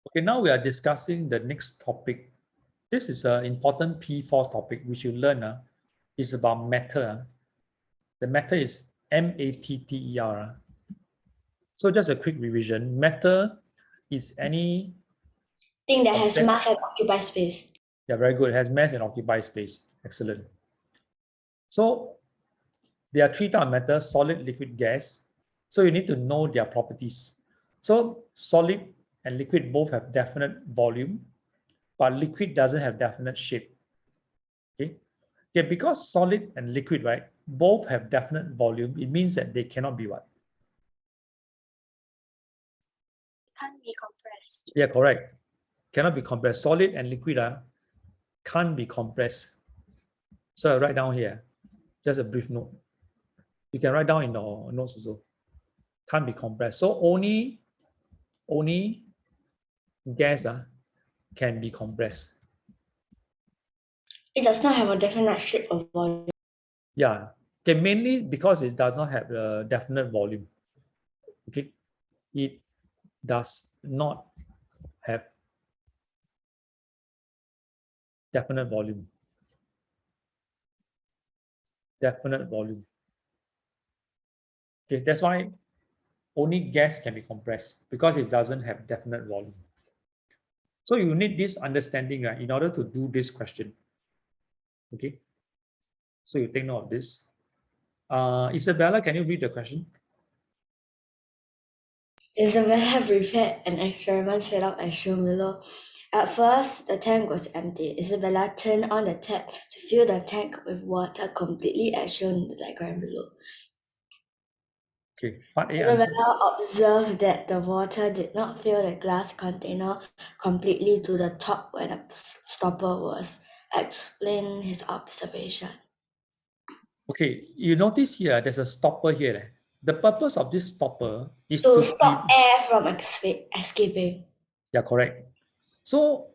Okay, now we are discussing the next topic. This is an important P4 topic which you learn. It's about matter. The matter is matter. So just a quick revision. Matter is any thing that has object. mass and occupies space. Yeah, very good. It has mass and occupies space. Excellent. So there are three types of matter: solid, liquid, gas. So you need to know their properties. So solid and liquid both have definite volume, but liquid doesn't have definite shape. Okay. Okay, because solid and liquid, right, both have definite volume, it means that they cannot be what? Can't be compressed. Yeah, correct. Cannot be compressed. Solid and liquid can't be compressed. So I write down here, just a brief note. You can write down in the notes also. Can't be compressed. So only gas can be compressed. It does not have a definite shape or volume. Yeah. Okay, mainly because it does not have a definite volume. Okay. It does not have definite volume. Definite volume. Okay, that's why only gas can be compressed because it doesn't have definite volume. So you need this understanding in order to do this question. Okay. So you take note of this. Isabella, can you read the question? Isabella prepared an experiment set up as shown below. At first, the tank was empty. Isabella turned on the tap to fill the tank with water completely as shown in the diagram below. Okay. Part A answer. Isabella observed that the water did not fill the glass container completely to the top where the stopper was. Explain his observation. Okay, you notice here there's a stopper here. The purpose of this stopper is To to stop air from escaping. Yeah, correct. So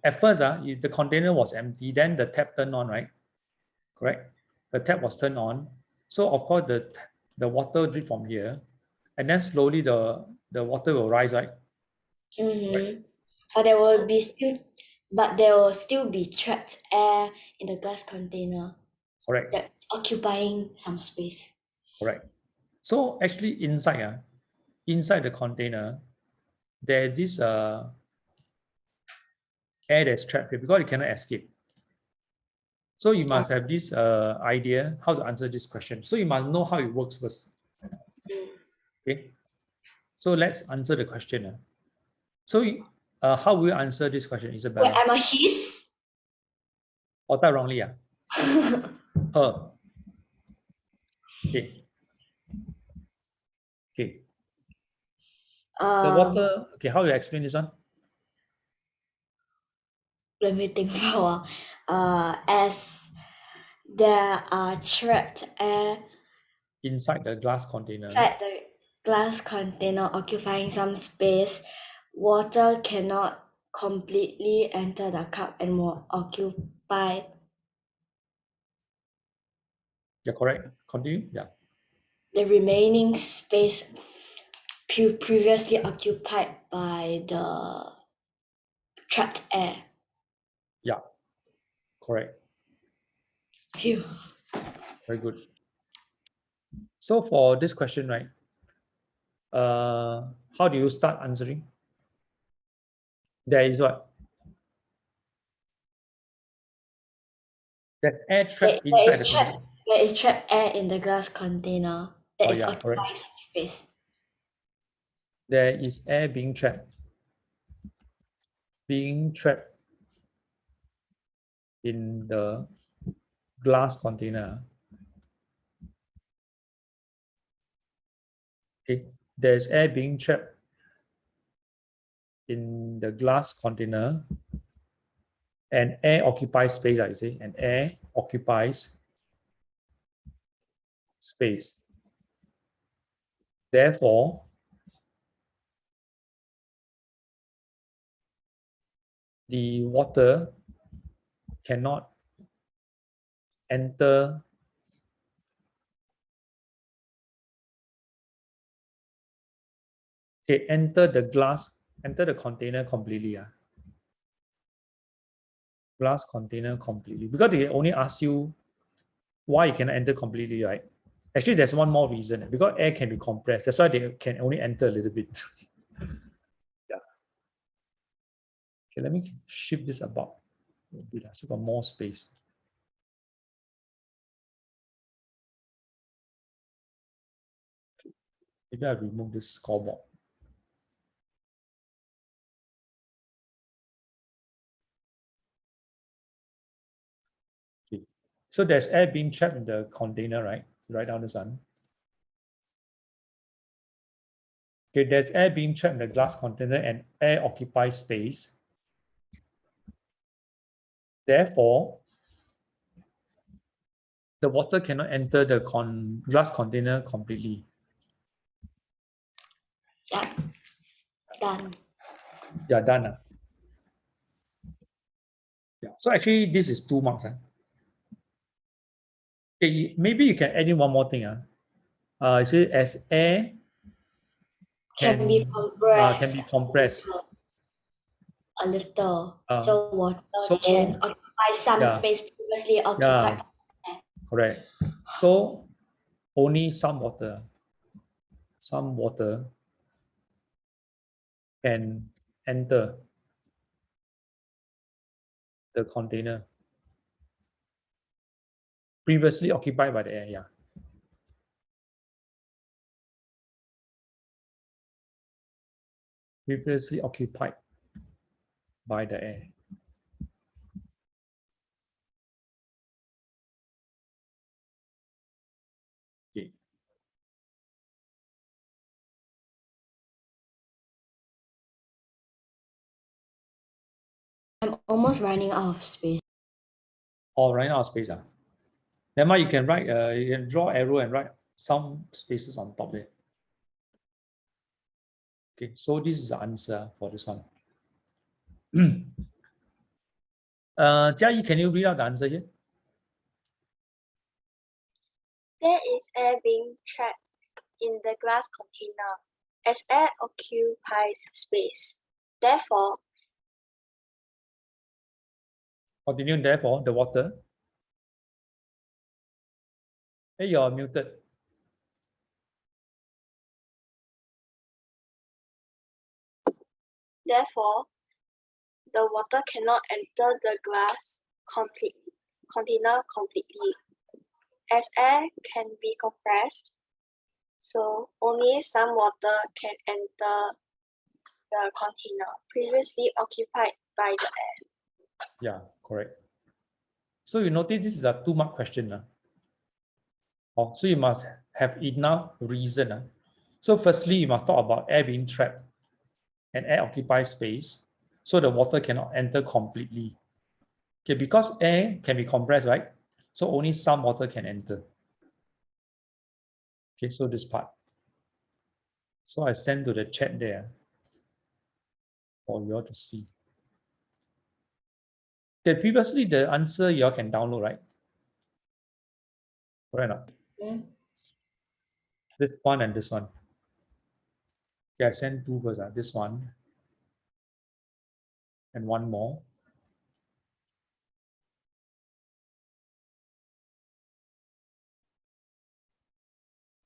at first, the container was empty, then the tap turned on, right? Correct. The tap was turned on. So of course the water drip from here, and then slowly the water will rise, right? Mm-hmm. But there will still be trapped air in the glass container Correct. that occupying some space. Correct. So actually inside the container, there's this air that's trapped here because it cannot escape. So you must have this idea how to answer this question. So you must know how it works first. Okay. So let's answer the question. So how will you answer this question, Wait, Isabella? am I his? Or type wrongly? Her. Okay. Okay. The water. Okay. How do you explain this one? Let me think for a while. As there are trapped air Inside the glass container. inside the glass container occupying some space, water cannot completely enter the cup and will occupy. Yeah, correct. Continue. Yeah. The remaining space previously occupied by the trapped air. Yeah. Correct. Phew. Very good. So for this question, right? How do you start answering? There is what? That air trapped inside the container. There is trapped air in the glass container that Oh is yeah, correct. occupying some space. There is air being trapped. Being trapped in the glass container. Okay. There's air being trapped in the glass container, and air occupies space, I say, and air occupies space. Therefore, the water cannot enter enter the glass enter the container completely. Glass container completely. Because they only ask you why you cannot enter completely, right? Actually, there's one more reason. Because air can be compressed. That's why they can only enter a little bit. Yeah. Okay, let me shift this about. So got more space. Maybe I remove this scoreboard. Okay. So there's air being trapped in the container, right? Write down this one. Okay, there's air being trapped in the glass container and air occupies space. Therefore, the water cannot enter the glass container completely. Yeah. Done. Yeah, done. Yeah. So actually, this is 2 marks. Okay, maybe you can add in one more thing. It says as air Can be can be compressed compressed. a little, Uh, so water so can occupy some yeah, space previously occupied. yeah, correct. So only some water can enter the container previously occupied by the air. Yeah, previously occupied by the air. Okay. I'm almost running out of space. Or running out of space. Then you can write. You can draw arrow and write some spaces on top there. Okay, so this is the answer for this one. Jia Yi, can you read out the answer here? There is air being trapped in the glass container as air occupies space. Therefore, Continue. Therefore, the water. Hey, you're muted. therefore, the water cannot enter the glass container completely, as air can be compressed, so only some water can enter the container previously occupied by the air. Yeah, correct. So you notice this is a 2-mark question. So you must have enough reason. So firstly, you must talk about air being trapped and air occupies space, so the water cannot enter completely. Okay, because air can be compressed, right? So only some water can enter. Okay, so this part. So I send to the chat there for you all to see. Okay, previously the answer you all can download, right? Right now. This one and this one. Okay, I send 2 first. This one and one more.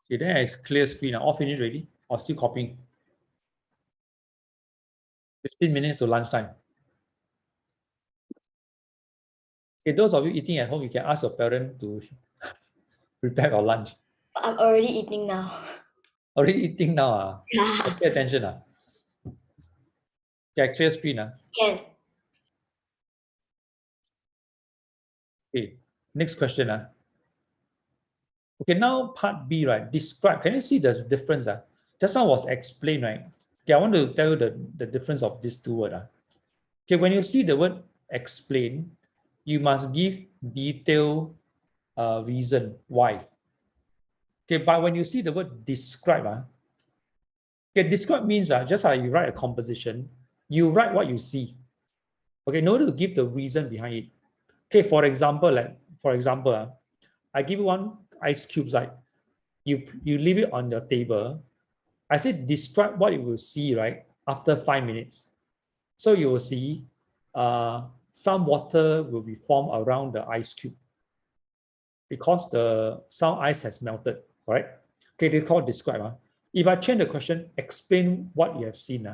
Okay, then it's clear screen. All finished already? Or still copying? 15 minutes to lunchtime. Okay, those of you eating at home, you can ask your parent to prepare your lunch. I'm already eating now. Already eating now. Yeah. Pay attention. Okay, clear screen. Can. Okay, next question. Okay, now part B, right? Describe. Can you see the difference? Just now was explained, right? Okay, I want to tell you the difference of these 2 words. Okay, when you see the word explain, you must give detailed reason why. Okay, but when you see the word describe, okay, describe means just like you write a composition, you write what you see. Okay, in order to give the reason behind it. Okay, for example, I give you 1 ice cube, right? You leave it on your table. I said describe what you will see, right? after 5 minutes. So you will see some water will be formed around the ice cube because some ice has melted, right? Okay, this is called describe. If I change the question, explain what you have seen.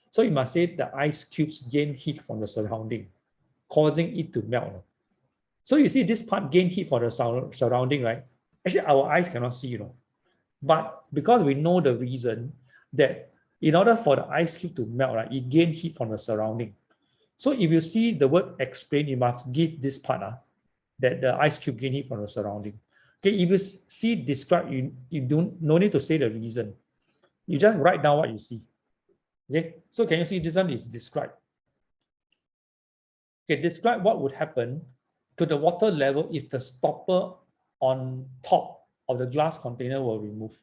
So you must say the ice cubes gain heat from the surrounding, causing it to melt. So you see this part gain heat for the surrounding, right? Actually, our eyes cannot see, But because we know the reason that in order for the ice cube to melt, right, it gain heat from the surrounding. So if you see the word explain, you must give this part that the ice cube gain heat from the surrounding. Okay, if you see describe, you don't no need to say the reason. You just write down what you see. Okay, so can you see this one is describe? Okay, describe what would happen to the water level if the stopper on top of the glass container were removed.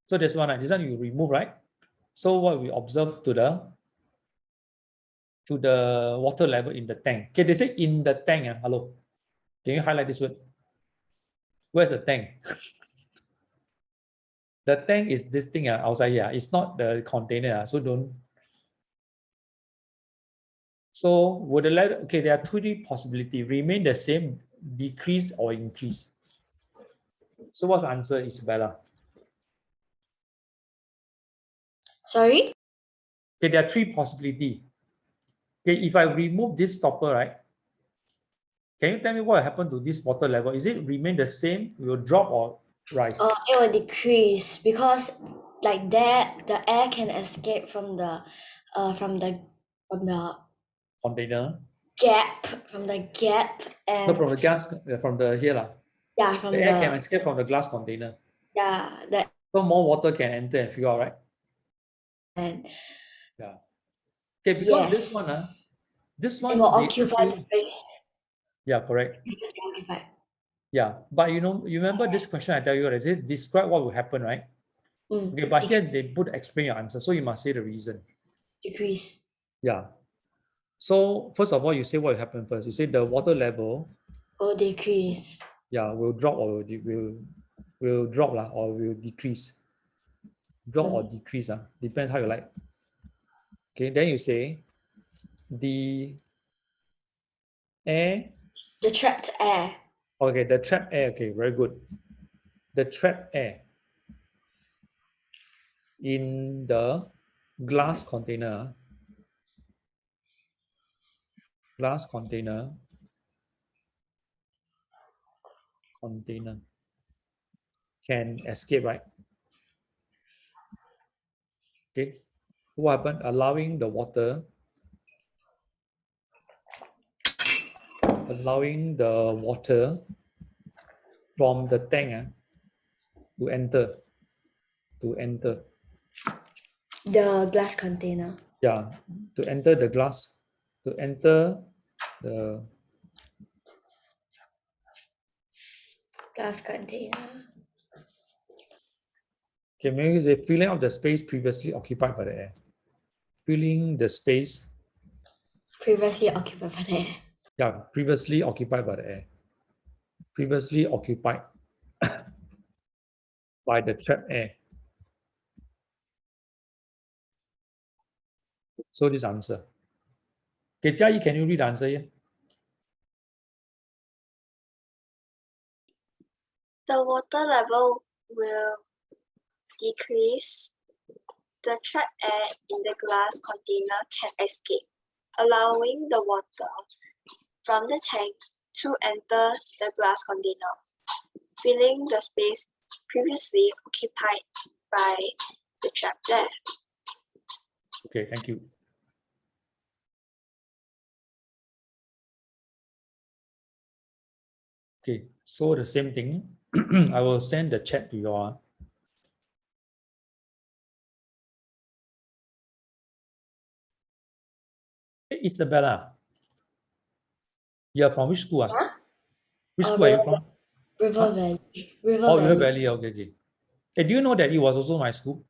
So this one you remove, right? So what we observe to the water level in the tank. Okay, they say in the tank. Hello, can you highlight this word? Where's the tank? The tank is this thing outside here. It's not the container. So don't. So would the level, okay, there are three possibilities. Remain the same, decrease or increase. So what's the answer, Isabella? Sorry? Okay, there are three possibilities. Okay, if I remove this stopper, right? Can you tell me what happened to this water level? Is it remain the same, will drop or rise? It will decrease because like that the air can escape from the Container? from the gap No, and from the gas, from the here lah. yeah The from air can the escape from the glass container. yeah the So more water can enter and fill out, right? and Yeah. Okay, because this one, it will they occupy the actually, space yeah, correct. previously occupied. Yeah, but you remember this question I tell you, right? Describe what will happen, right? Okay, but here they put explain your answer, so you must say the reason. Decrease. Yeah. So first of all, you say what will happen first. You say the water level, Or decrease. yeah, will drop or will drop lah, or will decrease. Drop or decrease, depends how you like. Okay, then you say the air. The trapped air. Okay, the trapped air. Okay, very good. The trapped air in the glass container. Glass container can escape, right? Okay. What happened? Allowing the water from the tank to enter. The glass container. Yeah, to enter the glass, to enter the Glass container. okay, maybe the filling of the space previously occupied by the air. Filling the space, Previously occupied by the air. yeah, previously occupied by the air. Previously occupied by the trapped air. So this answer. Okay, Jia, can you read the answer here? The water level will decrease. The trapped air in the glass container can escape, allowing the water from the tank to enter the glass container, filling the space previously occupied by the trapped air. Okay, thank you. Okay, so the same thing. I will send the chat to you all. Hey, Isabella, you're from which school? Huh? Which school are you from? River Huh? Valley. River Oh, River Valley. Valley. Okay, okay. Hey, do you know that it was also my school?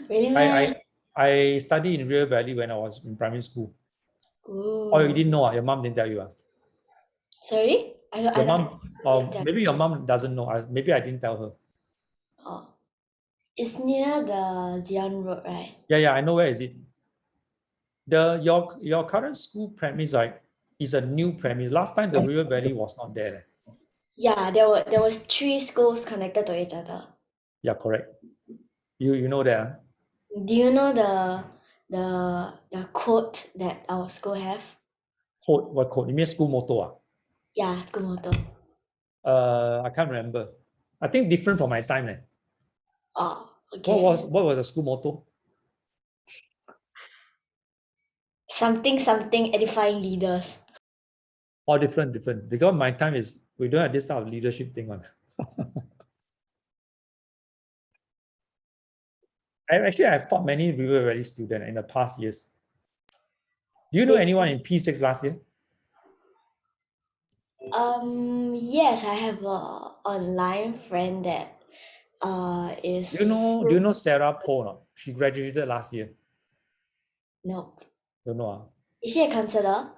Really, I, man? I studied in River Valley when I was in primary school. Oh, you Ooh. didn't know? Your mom didn't tell you? Sorry? Your mom, I maybe your mom doesn't know. Maybe I didn't tell her. oh. It's near the Dion Road, right? Yeah, I know where is it. Your current school premise, right, is a new premise. Last time the River Valley was not there. Yeah, there was 3 schools connected to each other. Yeah, correct. You know that. Do you know the quote that our school have? Code, what code? You mean school motto? Yeah, school motto. I can't remember. I think different from my time. Oh, What okay. was the school motto? Something edifying leaders. All different. Because my time is we don't have this type of leadership thing on. I've taught many River Valley students in the past years. Do you know anyone in P6 last year? Yes, I have a online friend that is Do you know Sarah Poe? No? She graduated last year. no. Don't know. Is she a counselor?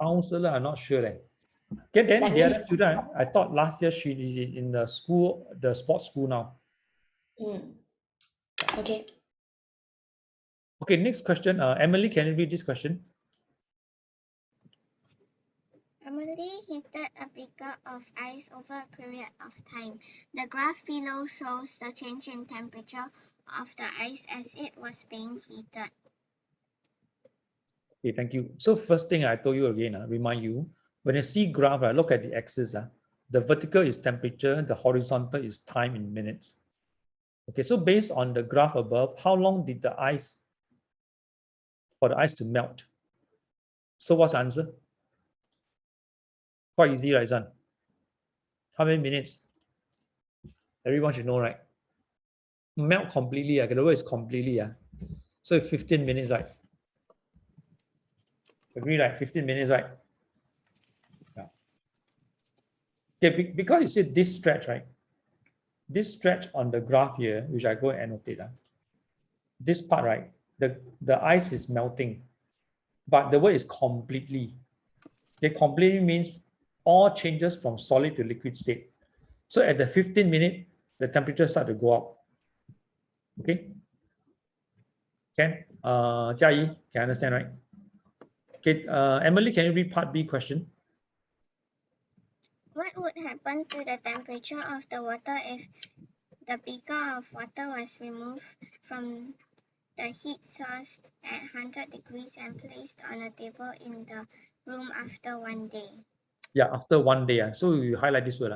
Counselor, I'm not sure. Okay, then Like the Miss other student, I thought last year she is in the school, the sports school now. Okay. Okay, next question. Emily, can you read this question? Emily heated a beaker of ice over a period of time. The graph below shows the change in temperature of the ice as it was being heated. Okay, thank you. So first thing I told you again, remind you, when you see graph, look at the axis. The vertical is temperature, the horizontal is time in minutes. Okay, so based on the graph above, how long did the ice to melt? So what's the answer? Quite easy, right, son? How many minutes? Everyone should know, right? Melt completely. The word is completely. So 15 minutes, right? Agree, right? 15 minutes, right? Yeah. Okay, because you see this stretch, right? This stretch on the graph here, which I go and annotate. This part, right? The ice is melting, but the word is completely. Okay, completely means all changes from solid to liquid state. So at the 15 minute, the temperature start to go up. Okay. Can Jia Yi, can understand, right? Okay, Emily, can you read part B question? What would happen to the temperature of the water if the beaker of water was removed from the heat source at 100 degrees and placed on a table in the room after 1 day? Yeah, after 1 day. So you highlight this word.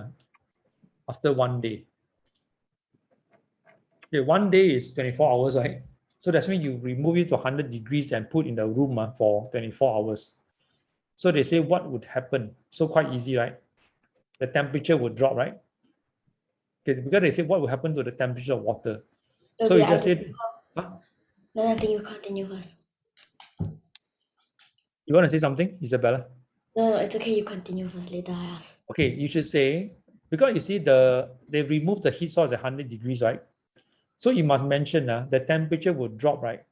After 1 day. Okay, 1 day is 24 hours, right? So that's when you remove it to 100 degrees and put in the room for 24 hours. So they say what would happen? So quite easy, right? The temperature would drop, right? Okay, because they say what will happen to the temperature of water. It'll So be you just either. say, huh? No, I think you continue first. You want to say something, Isabella? No, it's okay. You continue first. Later I ask. Okay, you should say, because you see they remove the heat source at 100 degrees, right? So you must mention the temperature would drop, right,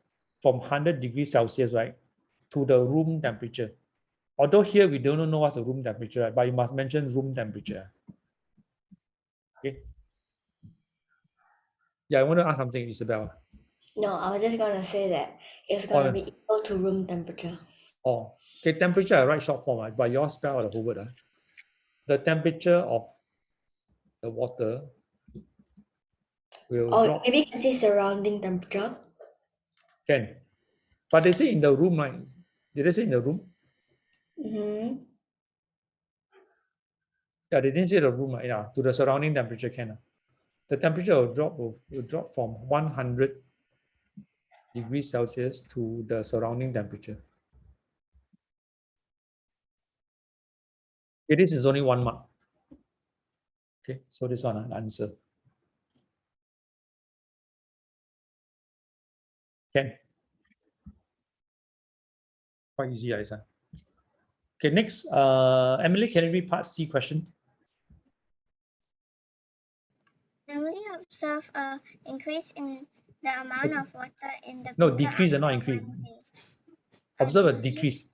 from 100 degrees Celsius, right, to the room temperature. Although here we don't know what's the room temperature, right, but you must mention room temperature. Okay. Yeah, I want to ask something, Isabella. No, I was just gonna say that it's gonna be equal to room temperature. Oh, okay, temperature I write short form, right, but yours spell out the whole word. The temperature of the water will Or drop. maybe you can say surrounding temperature. Can. But they say in the room, right? Did they say in the room? Mm-hmm. Yeah, they didn't say the room, right? Yeah, to the surrounding temperature can. The temperature will drop from 100 degrees Celsius to the surrounding temperature. Okay, this is only 1 mark. Okay, so this one, the answer. Can. Quite easy, Aisa. Okay, next, Emily, can you read part C question? Emily observed an increase in the amount of water in the No, beaker decrease and not after increase. 1 day. Observe a Decrease decrease. in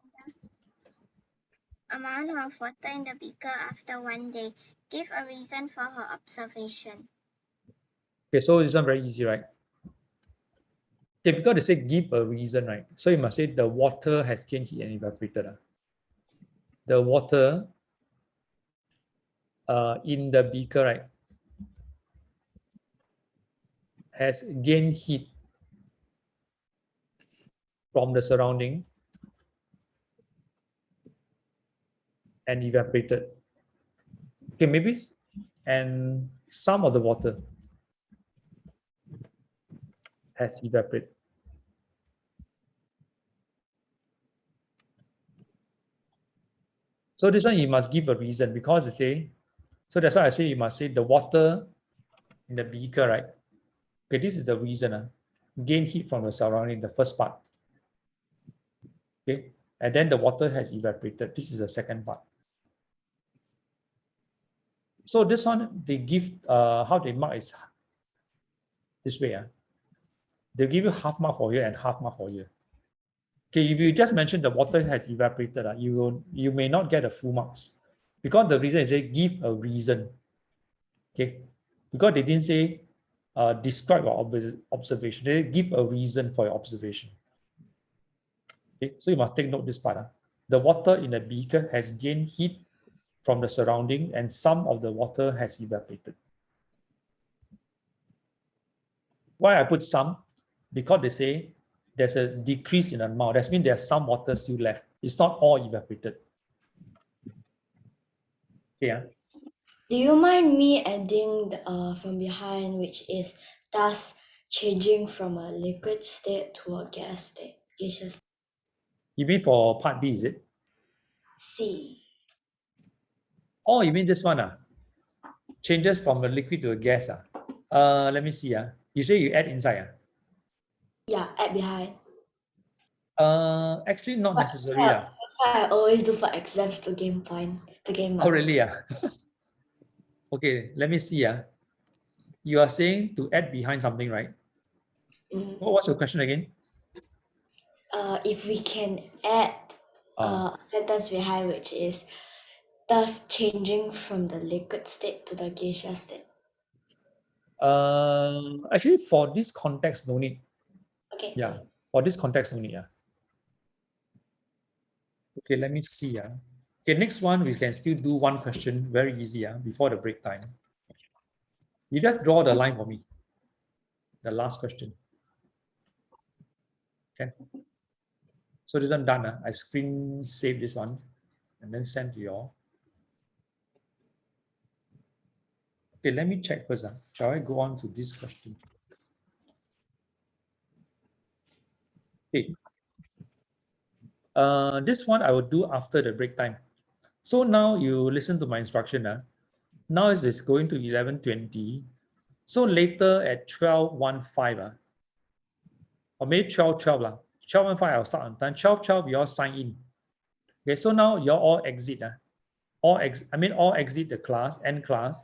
the amount of water in the beaker after 1 day. Give a reason for her observation. Okay, so this one very easy, right? Okay, because they say give a reason, right? So you must say the water has gained heat and evaporated. The water in the beaker, right, has gained heat from the surrounding and evaporated. Okay, maybe, and some of the water has evaporated. So this one you must give a reason because they say, so that's why I say you must say the water in the beaker, right? Okay, this is the reason. Gain heat from the surrounding, the first part. Okay, and then the water has evaporated. This is the second part. So this one they give how they mark is this way. They give you half mark for here and half mark for here. Okay, if you just mention the water has evaporated, you may not get the full marks because the reason is they give a reason. Okay, because they didn't say describe your observation. They give a reason for your observation. Okay, so you must take note this part. The water in the beaker has gained heat from the surrounding and some of the water has evaporated. Why I put some? Because they say there's a decrease in amount. That means there's some water still left. It's not all evaporated. Okay. Do you mind me adding the from behind, which is thus changing from a liquid state to a gas state, gaseous You mean for part B, is it? C? Oh, you mean this one? Changes from a liquid to a gas. Let me see. You say you add inside. Yeah, add behind. Actually, not But necessary. that's what I always do for exams to gain point, to gain marks. Oh, really? Okay, let me see. You are saying to add behind something, right? Mhm. What's your question again? If we can add a sentence behind, which is thus changing from the liquid state to the gaseous state. Actually, for this context, no need. Okay. Yeah, for this context, no need. Okay, let me see. Okay, next one, we can still do one question, very easy, before the break time. You just draw the line for me. The last question. Okay. So this one done. I screen save this one and then send to you all. Okay, let me check first. Shall I go on to this question? Okay. This one I will do after the break time. So now you listen to my instruction. Now it is going to 11:20. So later at 12:15, or maybe 12:12, 12:15 I'll start on time. 12:12 you all sign in. Okay, so now you all exit. All exit the class, end class.